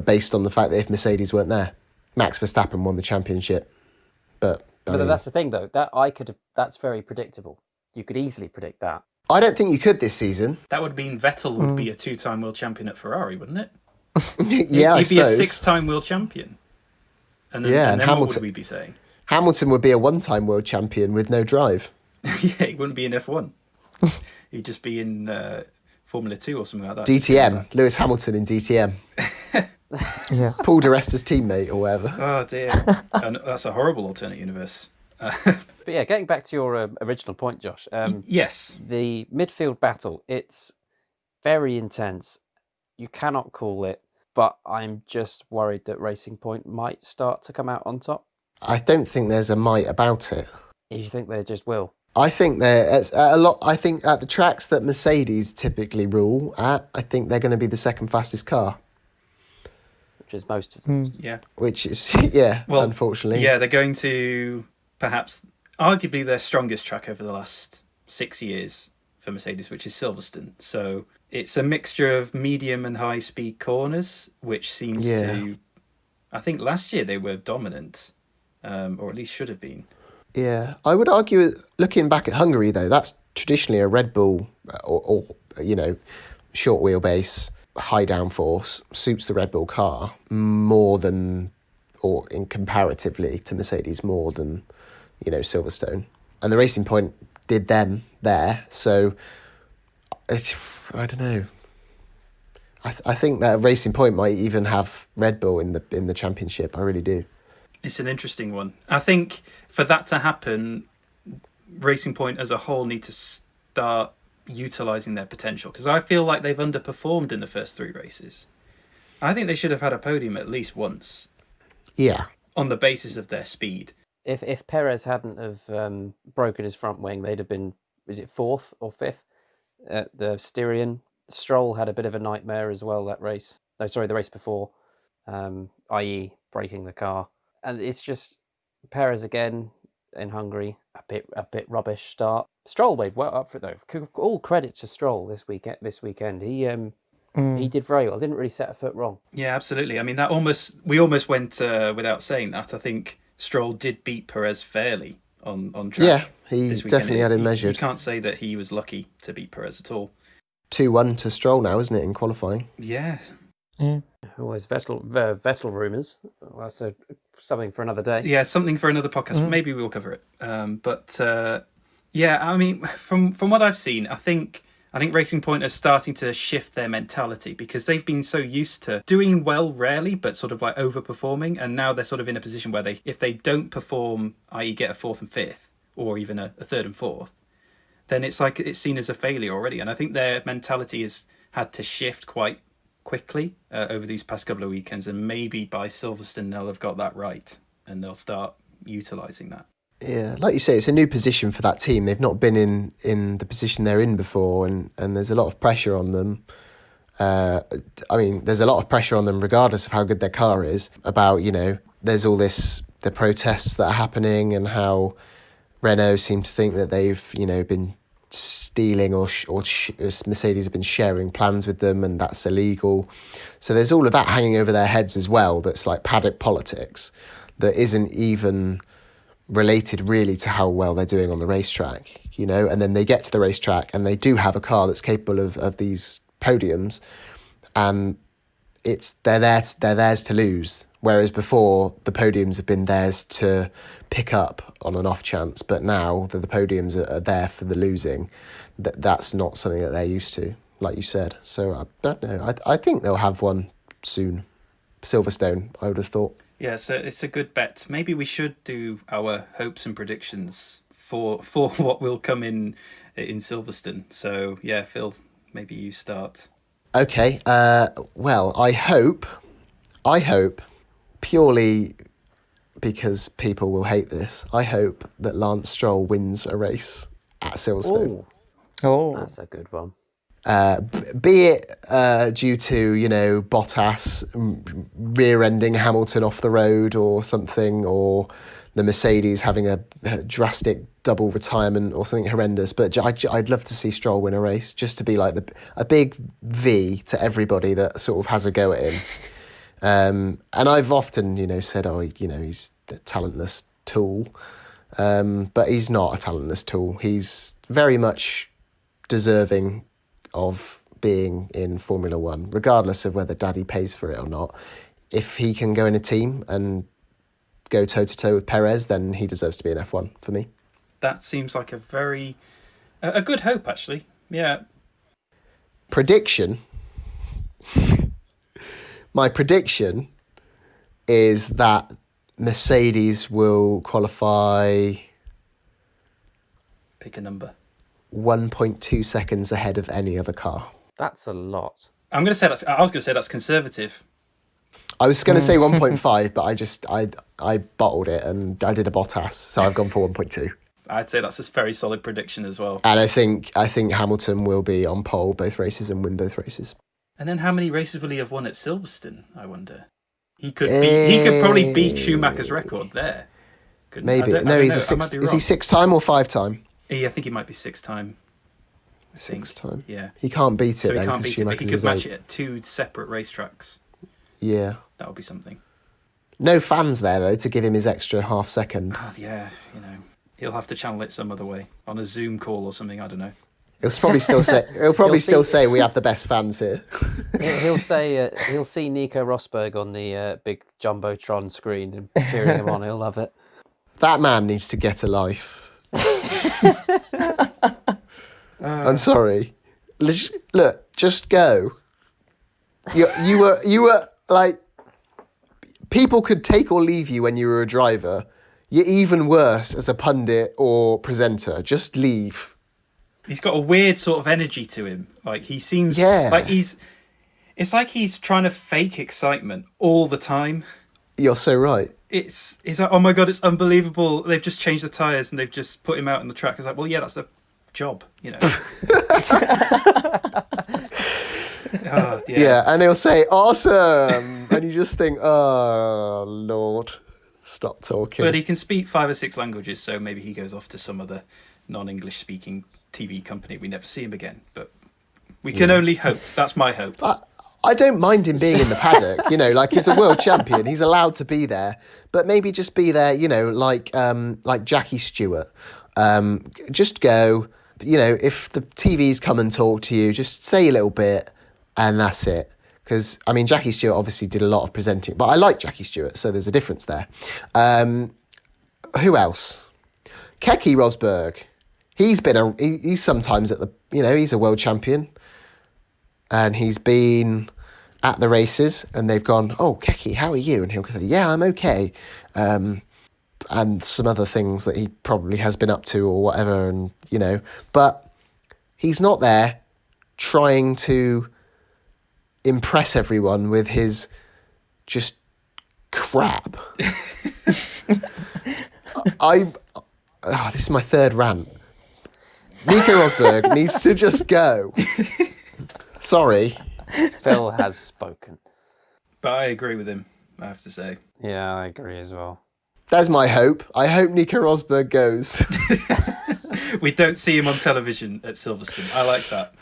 based on the fact that if Mercedes weren't there, Max Verstappen won the championship. But That's the thing, though. That's very predictable. You could easily predict that. I don't think you could this season. That would mean Vettel would be a 2-time world champion at Ferrari, wouldn't it? Yeah, He'd be a 6-time world champion. And then, Yeah, and then Hamilton, what would we be saying? Hamilton would be a 1-time world champion with no drive. Yeah, he wouldn't be in F1. He'd just be in Formula 2 or something like that. DTM, Lewis Hamilton in DTM. Yeah. Paul di Resta's teammate or whatever. Oh dear. And that's a horrible alternate universe. But yeah, getting back to your original point, Josh. Yes. The midfield battle, it's very intense. You cannot call it, but I'm just worried that Racing Point might start to come out on top. I don't think there's a might about it. You think they just will? I think there's a lot. I think at the tracks that Mercedes typically rule at, I think they're going to be the second fastest car. Which is most of them. Yeah. Which is, yeah, well, unfortunately. Yeah, they're going to perhaps arguably their strongest track over the last 6 years for Mercedes, which is Silverstone. So it's a mixture of medium and high speed corners, which seems to, I think last year they were dominant, or at least should have been. Yeah, I would argue, looking back at Hungary though, that's traditionally a Red Bull or short wheelbase, high downforce, suits the Red Bull car more than, or in comparatively to Mercedes, more than, Silverstone. And the Racing Point did them there, so I don't know. I think that Racing Point might even have Red Bull in the championship. I really do. It's an interesting one. I think for that to happen, Racing Point as a whole need to start utilising their potential, because I feel like they've underperformed in the first 3 races. I think they should have had a podium at least once. Yeah. On the basis of their speed. If Perez hadn't have broken his front wing, they'd have been, was it 4th or 5th at the Styrian. Stroll had a bit of a nightmare as well that race. No, sorry, the race before, i.e. breaking the car. And it's just Perez again in Hungary, a bit rubbish start. Stroll made well up for it though. All credit to Stroll this weekend. He did very well. Didn't really set a foot wrong. Yeah, absolutely. I mean, we almost went without saying that. I think Stroll did beat Perez fairly on track. Yeah, he definitely had him measured. You can't say that he was lucky to beat Perez at all. 2-1 to Stroll now, isn't it, in qualifying? Yeah. Yeah. All those Vettel rumours. Well, that's something for another day. Yeah, something for another podcast. Maybe we'll cover it. Yeah, I mean, from what I've seen, I think Racing Point are starting to shift their mentality, because they've been so used to doing well rarely, but sort of like overperforming, and now they're sort of in a position where if they don't perform, i.e. get a 4th and 5th, or even a 3rd and 4th, then it's like it's seen as a failure already. And I think their mentality has had to shift quite quickly over these past couple of weekends, and maybe by Silverstone they'll have got that right. and they'll start utilising that. Yeah, like you say, it's a new position for that team. They've not been in the position they're in before, and there's a lot of pressure on them. There's a lot of pressure on them regardless of how good their car is, about, there's all the protests that are happening and how Renault seem to think that they've, been stealing or Mercedes have been sharing plans with them, and that's illegal. So there's all of that hanging over their heads as well. That's like paddock politics that isn't even related really to how well they're doing on the racetrack, and then they get to the racetrack and they do have a car that's capable of these podiums, and they're theirs to lose. Whereas before, the podiums have been theirs to pick up on an off chance, but now that the podiums are there for the losing, that's not something that they're used to, like you said. So I don't know. I think they'll have one soon. Silverstone, I would have thought. Yeah, so it's a good bet. Maybe we should do our hopes and predictions for what will come in Silverstone. So yeah, Phil, maybe you start. Okay. Well, I hope, purely because people will hate this, I hope that Lance Stroll wins a race at Silverstone. Oh, That's a good one. Be it due to, Bottas rear-ending Hamilton off the road or something, or the Mercedes having a drastic double retirement or something horrendous. But I'd love to see Stroll win a race, just to be like a big V to everybody that sort of has a go at him. And I've often, said, he's a talentless tool. But he's not a talentless tool. He's very much deserving of being in Formula One, regardless of whether Daddy pays for it or not. If he can go in a team and go toe-to-toe with Perez, then he deserves to be in F1 for me. That seems like a good hope, actually. Yeah. Prediction. My prediction is that Mercedes will qualify... Pick a number. 1.2 seconds ahead of any other car. That's a lot. I was going to say that's conservative. I was going to say 1.5, but I bottled it and I did a Bottas, so I've gone for 1.2. I'd say that's a very solid prediction as well. And I think Hamilton will be on pole both races and win both races. And then how many races will he have won at Silverstone, I wonder? He could probably beat Schumacher's record there. Maybe. Is he six-time or five-time? I think he might be six-time. Six-time? Yeah. He can't beat it so then, he can't beat it, but he could match eight. it at two separate racetracks. Yeah. That would be something. No fans there, though, to give him his extra half second. Oh, yeah, he'll have to channel it some other way, on a Zoom call or something, I don't know. He'll probably still say we have the best fans here. He'll say he'll see Nico Rosberg on the big jumbotron screen and cheering him on. He'll love it. That man needs to get a life. I'm sorry. Look, just go. You were like, people could take or leave you when you were a driver. You're even worse as a pundit or presenter. Just leave. He's got a weird sort of energy to him. Like, he seems like it's like he's trying to fake excitement all the time. You're so right. It's like, oh my God, it's unbelievable. They've just changed the tyres and they've just put him out on the track. It's like, well, yeah, that's the job, Oh, yeah, and he'll say, awesome. And you just think, oh, Lord, stop talking. But he can speak 5 or 6 languages, so maybe he goes off to some other non-English speaking TV company. We never see him again, but we can only hope. That's my hope. I don't mind him being in the paddock, like he's a world champion. He's allowed to be there, but maybe just be there, like Jackie Stewart. Just go, if the TVs come and talk to you, just say a little bit and that's it. Because, Jackie Stewart obviously did a lot of presenting, but I like Jackie Stewart, so there's a difference there. Who else? Keke Rosberg. He's sometimes at the, he's a world champion. And he's been at the races and they've gone, oh, Keke, how are you? And he'll say, yeah, I'm okay. And some other things that he probably has been up to or whatever. And, but he's not there trying to impress everyone with his just crap. This is my third rant. Nico Rosberg needs to just go. Sorry. Phil has spoken. But I agree with him, I have to say. Yeah, I agree as well. That's my hope. I hope Nico Rosberg goes. We don't see him on television at Silverstone. I like that.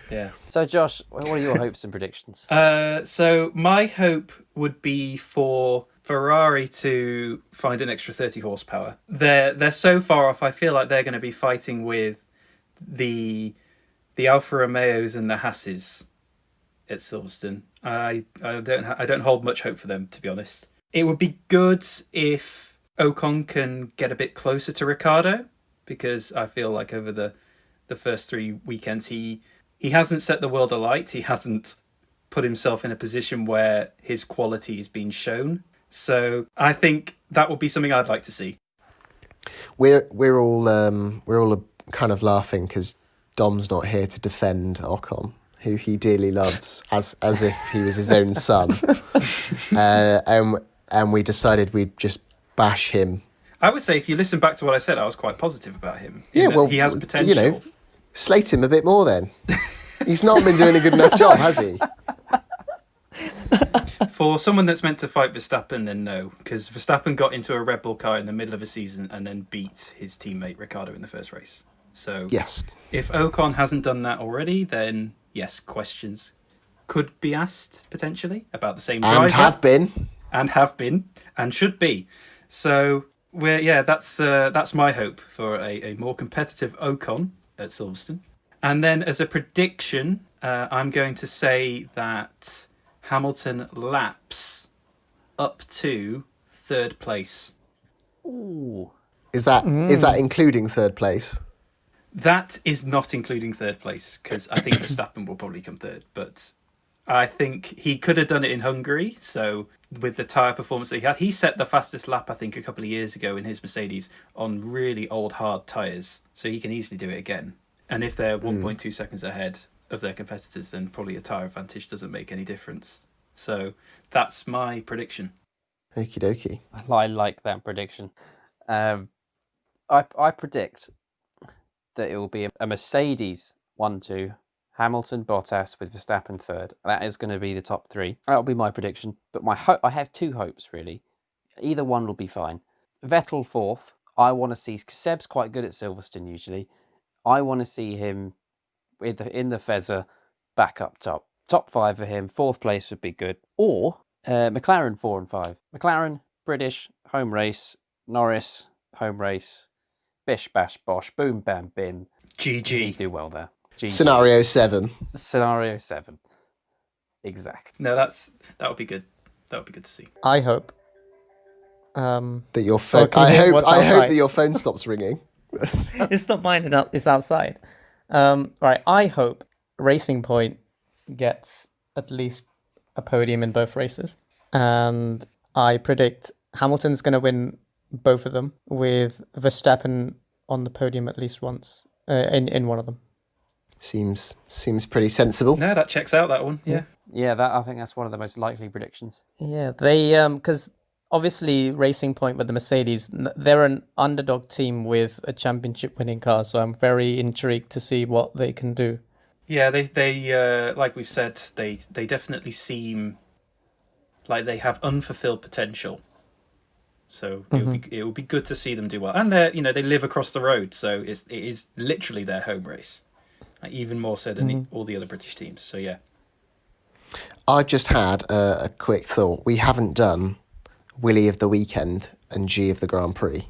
Yeah. So, Josh, what are your hopes and predictions? So my hope would be for Ferrari to find an extra 30 horsepower. They're so far off. I feel like they're going to be fighting with the Alfa Romeos and the Hasses at Silverstone. I don't hold much hope for them, to be honest. It would be good if Ocon can get a bit closer to Ricciardo, because I feel like over the first 3 weekends he hasn't set the world alight. He hasn't put himself in a position where his quality is being shown. So I think that would be something I'd like to see. We're all kind of laughing because Dom's not here to defend Ocon, who he dearly loves, as if he was his own son. And we decided we'd just bash him. I would say if you listen back to what I said, I was quite positive about him. Yeah, well, he has potential. You know, slate him a bit more then. He's not been doing a good enough job, has he? For someone that's meant to fight Verstappen, then no, because Verstappen got into a Red Bull car in the middle of a season and then beat his teammate Ricciardo in the first race. So Yes. If Ocon hasn't done that already, then yes, questions could be asked potentially about the same driver. And have been. And should be. So that's my hope for a more competitive Ocon at Silverstone. And then as a prediction, I'm going to say that Hamilton laps up to third place. Ooh. Is that including third place? That is not including third place, because I think Verstappen will probably come third. But I think he could have done it in Hungary. So with the tyre performance that he set the fastest lap, I think, a couple of years ago in his Mercedes on really old, hard tyres. So he can easily do it again. And if they're 1.2 seconds ahead of their competitors, then probably a tyre advantage doesn't make any difference. So that's my prediction. Okie dokie. I like that prediction. I predict that it will be a Mercedes 1-2, Hamilton, Bottas with Verstappen third. That is going to be the top three. That'll be my prediction. But I have two hopes, really. Either one will be fine. Vettel fourth. I want to see, because Seb's quite good at Silverstone usually. I want to see him in the Fezzer back up top. Top five for him. Fourth place would be good. Or McLaren 4 and 5. McLaren, British, home race. Norris, home race. Bish, bash, bosh, boom, bam, bin. GG. Do well there. GG. Scenario 7. Scenario 7. Exactly. No, that would be good. That would be good to see. I hope. That your phone. can you hear what's I hope outside? that your phone stops ringing. It's not mine, it's outside. Right, I hope Racing Point gets at least a podium in both races. And I predict Hamilton's going to win both of them, with Verstappen on the podium at least once, in one of them. Seems pretty sensible. No, that checks out, that one. Yeah. Yeah, I think that's one of the most likely predictions. Yeah, they because obviously Racing Point with the Mercedes, they're an underdog team with a championship winning car, so I'm very intrigued to see what they can do. Yeah, they like we've said, they definitely seem like they have unfulfilled potential. So it would be good to see them do well, and they live across the road, so it is literally their home race, like even more so than all the other British teams. So yeah, I've just had a quick thought. We haven't done Willie of the Weekend and G of the Grand Prix.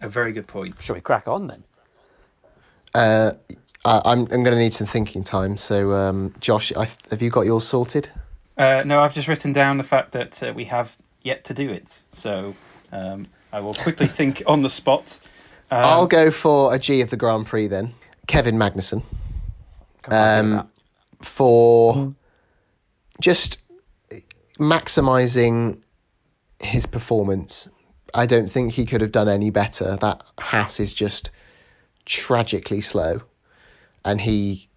a very good point. Shall we crack on then? I'm going to need some thinking time. So, Josh, have you got yours sorted? No, I've just written down the fact that we have yet to do it. So I will quickly think on the spot. I'll go for a G of the Grand Prix then. Kevin Magnussen. For just maximising his performance. I don't think he could have done any better. That Haas is just tragically slow. And he,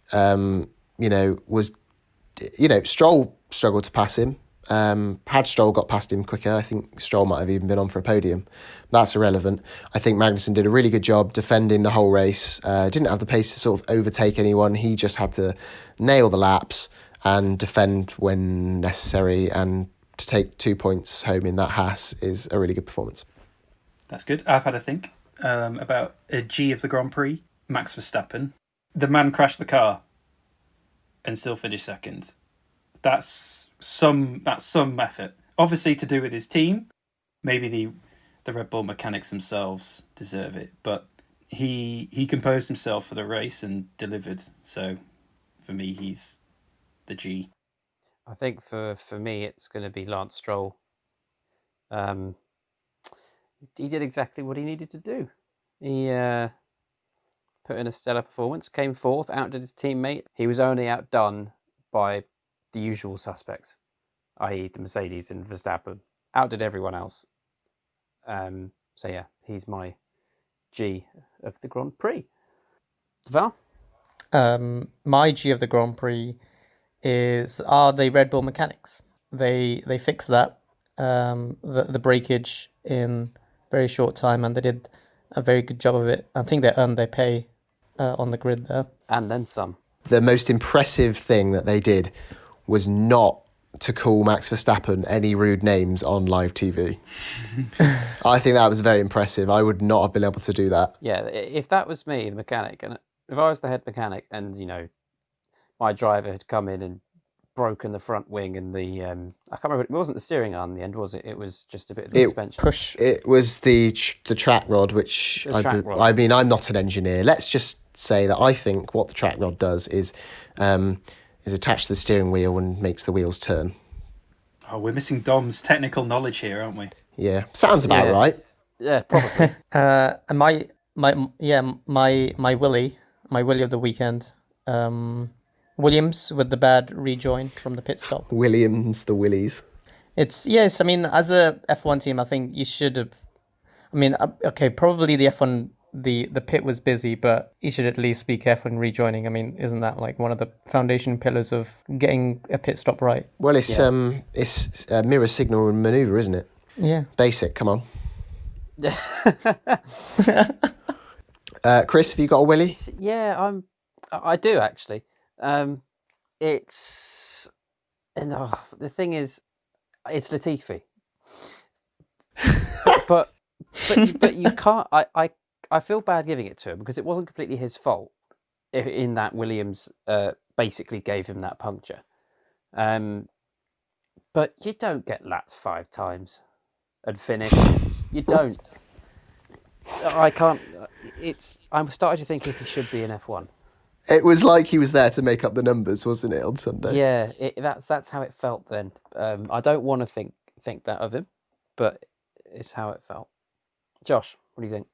Stroll struggled to pass him. Had Stroll got past him quicker, I think Stroll might have even been on for a podium. That's irrelevant. I think Magnussen did a really good job defending the whole race. Didn't have the pace to sort of overtake anyone. He just had to nail the laps and defend when necessary, and to take 2 points home in that Haas is a really good performance. That's good. I've had a think about a G of the Grand Prix, Max Verstappen. The man crashed the car and still finished second. That's some effort. Obviously to do with his team. Maybe the Red Bull mechanics themselves deserve it, but he composed himself for the race and delivered. So for me, he's the G. I think for me, it's going to be Lance Stroll. He did exactly what he needed to do. He put in a stellar performance, came fourth, outdid his teammate. He was only outdone by the usual suspects, i.e. the Mercedes and Verstappen. Outdid everyone else. So yeah, he's my G of the Grand Prix. Val? My G of the Grand Prix are the Red Bull mechanics. They fixed that, the breakage in very short time, and they did a very good job of it. I think they earned their pay on the grid there. And then some. The most impressive thing that they did was not to call Max Verstappen any rude names on live TV. I think that was very impressive. I would not have been able to do that. Yeah, if that was me, the mechanic, and if I was the head mechanic and, my driver had come in and broken the front wing and the, I can't remember, it wasn't the steering arm in the end, was it? It was just a bit of the suspension. It was the track rod, which, I mean, I'm not an engineer. Let's just say that I think what the track rod does is attached to the steering wheel and makes the wheels turn. Oh, we're missing Dom's technical knowledge here, aren't we? Yeah, sounds about right. Yeah, probably. And my Willie of the weekend, Williams with the bad rejoin from the pit stop. Williams, the Willies. I mean, as a F1 team, I think you should have. I mean, okay, probably the F1 the pit was busy, but you should at least be careful in rejoining. I mean, isn't that like one of the foundation pillars of getting a pit stop right? Well, it's a mirror signal maneuver, isn't it? Yeah. Basic. Come on. Chris, have you got a Willie? I do actually. The thing is, it's Latifi. but you can't. I feel bad giving it to him because it wasn't completely his fault. In that Williams basically gave him that puncture. But you don't get lapped 5 times and finish. You don't. I can't. I'm starting to think if he should be in F1. It was like he was there to make up the numbers, wasn't it, on Sunday? Yeah, that's how it felt then. I don't want to think that of him, but it's how it felt. Josh, what do you think?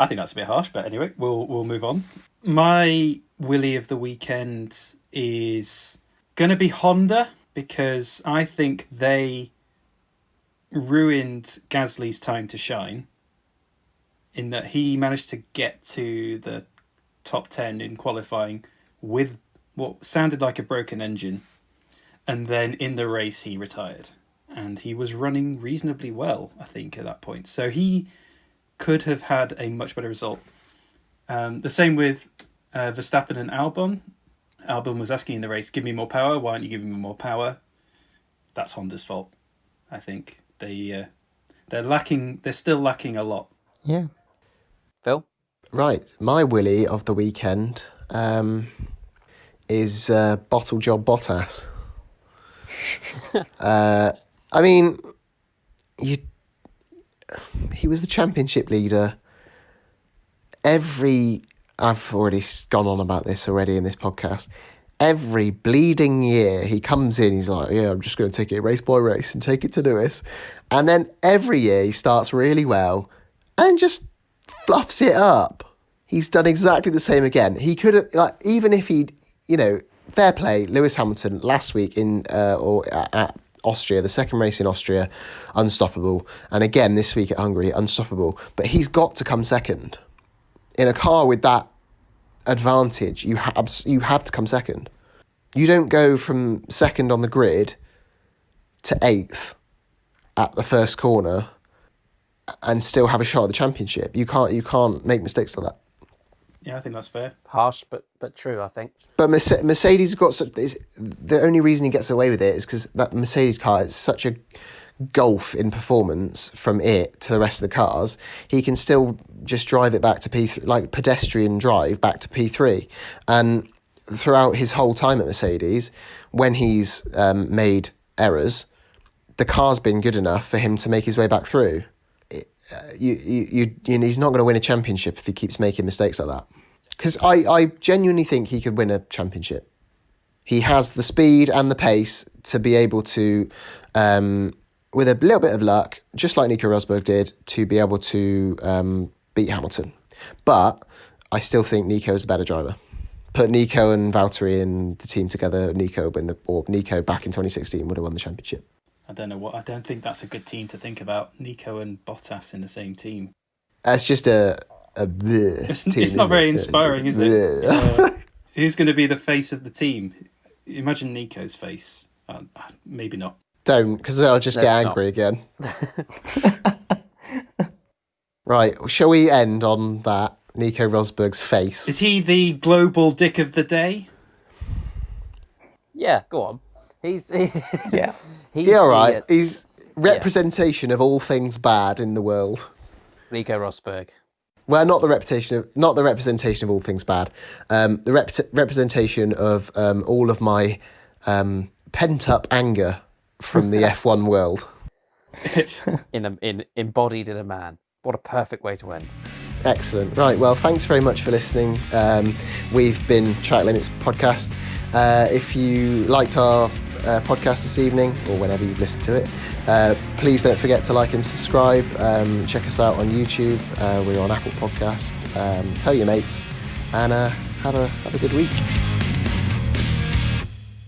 I think that's a bit harsh, but anyway, we'll move on. My Willie of the weekend is going to be Honda, because I think they ruined Gasly's time to shine in that he managed to get to the top 10 in qualifying with what sounded like a broken engine, and then in the race he retired, and he was running reasonably well, I think, at that point. So he could have had a much better result. The same with Verstappen and Albon. Albon was asking in the race, give me more power. Why aren't you giving me more power? That's Honda's fault, I think. They're still lacking a lot. Yeah. Phil? Right. My Willie of the weekend is Bottle Job Bottas. I mean, he was the championship leader. I've already gone on about this already in this podcast. Every bleeding year he comes in, he's like, yeah, I'm just going to take it race by race and take it to Lewis. And then every year he starts really well and just fluffs it up. He's done exactly the same again. He could have, even if he'd, fair play, Lewis Hamilton last week at Austria, the second race in Austria, unstoppable. And again, this week at Hungary, unstoppable. But he's got to come second. In a car with that advantage, you have to come second. You don't go from second on the grid to 8th at the first corner and still have a shot at the championship. You can't make mistakes like that. Yeah, I think that's fair. Harsh, but true, I think. But Mercedes have got the only reason he gets away with it is because that Mercedes car is such a gulf in performance from it to the rest of the cars. He can still just drive it back to P3, like pedestrian drive back to P3. And throughout his whole time at Mercedes, when he's made errors, the car's been good enough for him to make his way back through. He's not going to win a championship if he keeps making mistakes like that. Because I genuinely think he could win a championship. He has the speed and the pace to be able to, with a little bit of luck, just like Nico Rosberg did, to be able to beat Hamilton. But I still think Nico is a better driver. Put Nico and Valtteri in the team together, Nico back in 2016 would have won the championship. I don't think that's a good team to think about. Nico and Bottas in the same team. That's just a team, it's not very inspiring, is it? Who's going to be the face of the team? Imagine Nico's face. Maybe not. Don't, because I'll just get angry again. Right, shall we end on that? Nico Rosberg's face. Is he the global dick of the day? Yeah, go on. He's all right. He's representation of all things bad in the world. Nico Rosberg. Well, not the representation of all things bad. The representation of all of my pent up anger from the F1 world. Embodied in a man. What a perfect way to end. Excellent. Right. Well, thanks very much for listening. We've been Track Limits Podcast. If you liked our podcast this evening, or whenever you've listened to it, please don't forget to like and subscribe. Check us out on YouTube. We're on Apple Podcast. Tell your mates, and have a good week.